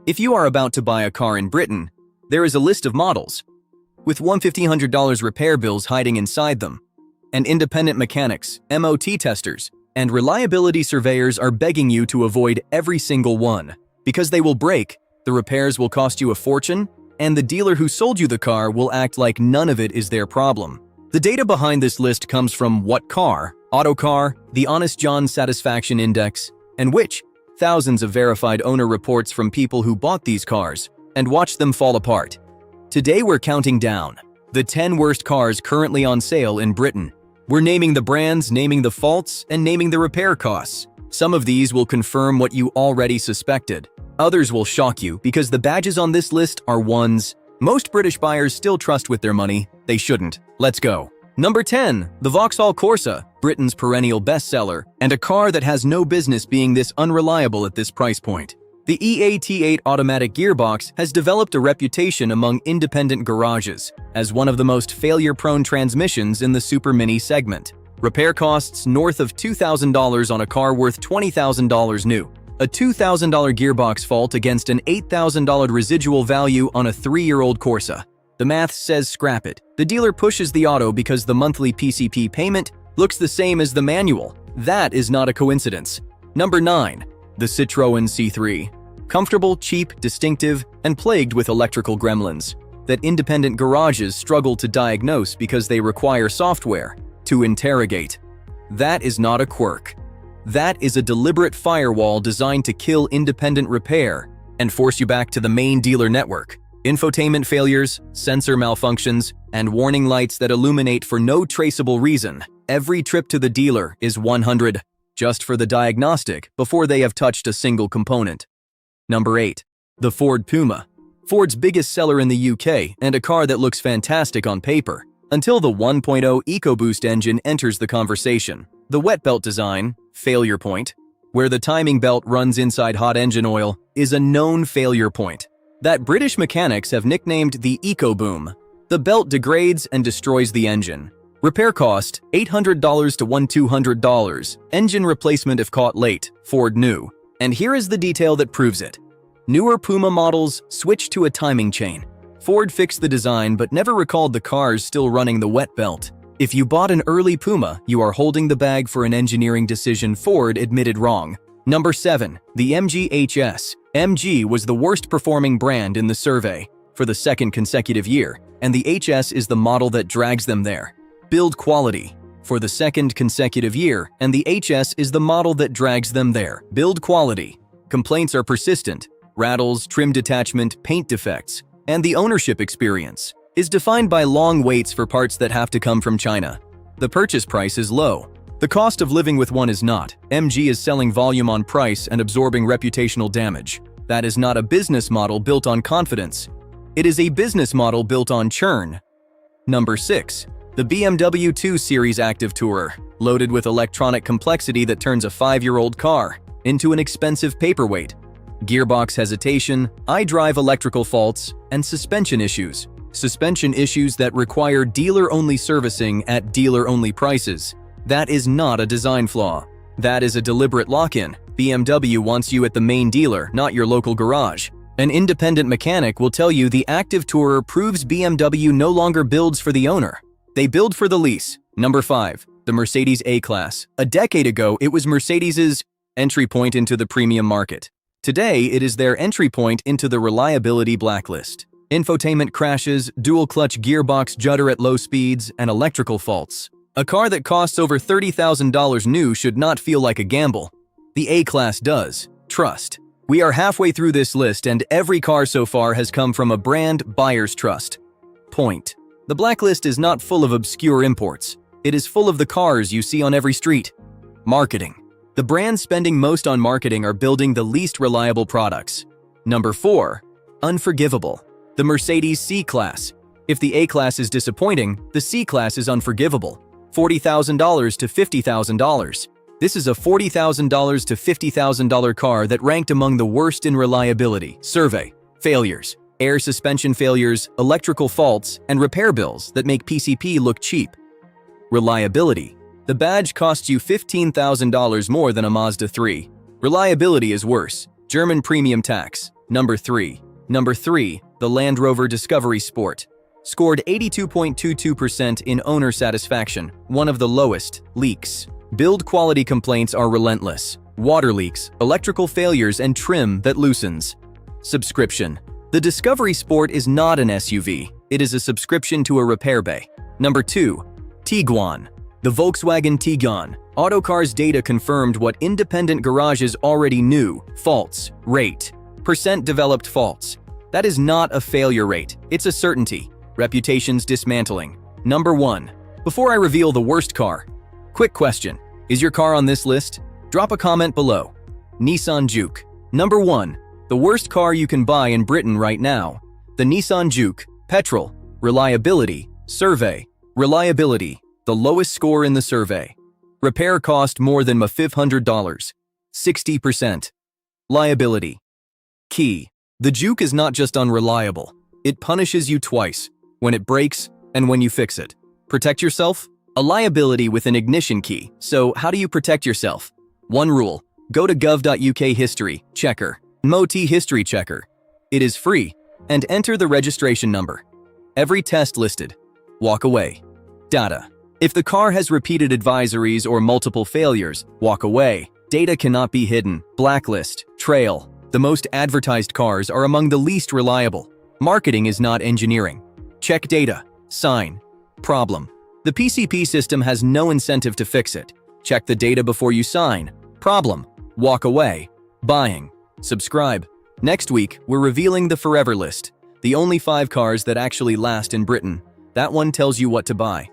If you are about to buy a car in Britain, there is a list of models, with $1,500 repair bills hiding inside them. And independent mechanics, MOT testers, and reliability surveyors are begging you to avoid every single one, because they will break, the repairs will cost you a fortune, and the dealer who sold you the car will act like none of it is their problem. The data behind this list comes from What Car, Autocar, the Honest John Satisfaction Index, and Which, thousands of verified owner reports from people who bought these cars and watched them fall apart. Today we're counting down the 10 worst cars currently on sale in Britain. We're naming the brands, naming the faults, and naming the repair costs. Some of these will confirm what you already suspected. Others will shock you because the badges on this list are ones most British buyers still trust with their money. They shouldn't. Let's go. Number 10. The Vauxhall Corsa, Britain's perennial bestseller, and a car that has no business being this unreliable at this price point. The EAT8 automatic gearbox has developed a reputation among independent garages as one of the most failure-prone transmissions in the super mini segment. Repair costs north of $2,000 on a car worth $20,000 new. A $2,000 gearbox fault against an $8,000 residual value on a 3-year-old Corsa. The math says scrap it. The dealer pushes the auto because the monthly PCP payment looks the same as the manual. That is not a coincidence. Number 9. The Citroën C3. Comfortable, cheap, distinctive, and plagued with electrical gremlins that independent garages struggle to diagnose because they require software to interrogate. That is not a quirk. That is a deliberate firewall designed to kill independent repair and force you back to the main dealer network. Infotainment failures, sensor malfunctions, and warning lights that illuminate for no traceable reason. Every trip to the dealer is $100 just for the diagnostic before they have touched a single component. Number 8. The Ford Puma. Ford's biggest seller in the UK and a car that looks fantastic on paper, until the 1.0 EcoBoost engine enters the conversation. The wet belt design, failure point, where the timing belt runs inside hot engine oil, is a known failure point that British mechanics have nicknamed the EcoBoom. The belt degrades and destroys the engine. Repair cost, $800 to $1,200. Engine replacement if caught late, Ford new. And here is the detail that proves it. Newer Puma models switch to a timing chain. Ford fixed the design but never recalled the cars still running the wet belt. If you bought an early Puma, you are holding the bag for an engineering decision Ford admitted wrong. Number 7. The MG HS. MG was the worst performing brand in the survey for the second consecutive year, and the HS is the model that drags them there. Build quality. For the second consecutive year, and the HS is the model that drags them there. Build quality. Complaints are persistent. Rattles, trim detachment, paint defects, and the ownership experience is defined by long waits for parts that have to come from China. The purchase price is low. The cost of living with one is not. MG is selling volume on price and absorbing reputational damage. That is not a business model built on confidence. It is a business model built on churn. Number 6. The BMW 2 Series Active Tourer, loaded with electronic complexity that turns a 5-year-old car into an expensive paperweight. Gearbox hesitation, iDrive electrical faults, and suspension issues. Suspension issues that require dealer-only servicing at dealer-only prices. That is not a design flaw. That is a deliberate lock-in. BMW wants you at the main dealer, not your local garage. An independent mechanic will tell you the Active Tourer proves BMW no longer builds for the owner. They build for the lease. Number 5. The Mercedes A-Class. A decade ago, it was Mercedes's entry point into the premium market. Today, it is their entry point into the reliability blacklist. Infotainment crashes, dual-clutch gearbox judder at low speeds, and electrical faults. A car that costs over $30,000 new should not feel like a gamble. The A-Class does. Trust. We are halfway through this list and every car so far has come from a brand buyers trust. Point. The blacklist is not full of obscure imports. It is full of the cars you see on every street. Marketing. The brands spending most on marketing are building the least reliable products. Number 4. Unforgivable. The Mercedes C-Class. If the A-Class is disappointing, the C-Class is unforgivable. $40,000 to $50,000. This is a $40,000 to $50,000 car that ranked among the worst in reliability, survey, failures, air suspension failures, electrical faults, and repair bills that make PCP look cheap. Reliability. The badge costs you $15,000 more than a Mazda 3. Reliability is worse. German premium tax, Number 3. Number 3. The Land Rover Discovery Sport. Scored 82.22% in owner satisfaction, one of the lowest. Leaks. Build quality complaints are relentless. Water leaks, electrical failures, and trim that loosens. Subscription. The Discovery Sport is not an SUV. It is a subscription to a repair bay. Number 2. Tiguan. The Volkswagen Tiguan. Autocar's data confirmed what independent garages already knew. Faults. Rate. Percent developed faults. That is not a failure rate. It's a certainty. Reputation's dismantling. Number 1. Before I reveal the worst car, quick question. Is your car on this list? Drop a comment below. Nissan Juke. Number 1. The worst car you can buy in Britain right now. The Nissan Juke. Petrol. Reliability. Survey. Reliability. The lowest score in the survey. Repair cost more than $500. 60%. Liability. Key. The Juke is not just unreliable. It punishes you twice. When it breaks and when you fix it. Protect yourself? A liability with an ignition key. So how do you protect yourself? One rule. Go to gov.uk history checker. MOT history checker. It is free. And enter the registration number. Every test listed. Walk away. Data. If the car has repeated advisories or multiple failures, walk away. Data cannot be hidden. Blacklist. Trail. The most advertised cars are among the least reliable. Marketing is not engineering. Check data. Sign. Problem. The PCP system has no incentive to fix it. Check the data before you sign. Problem. Walk away. Buying. Subscribe. Next week, we're revealing the Forever List, the only 5 cars that actually last in Britain. That one tells you what to buy.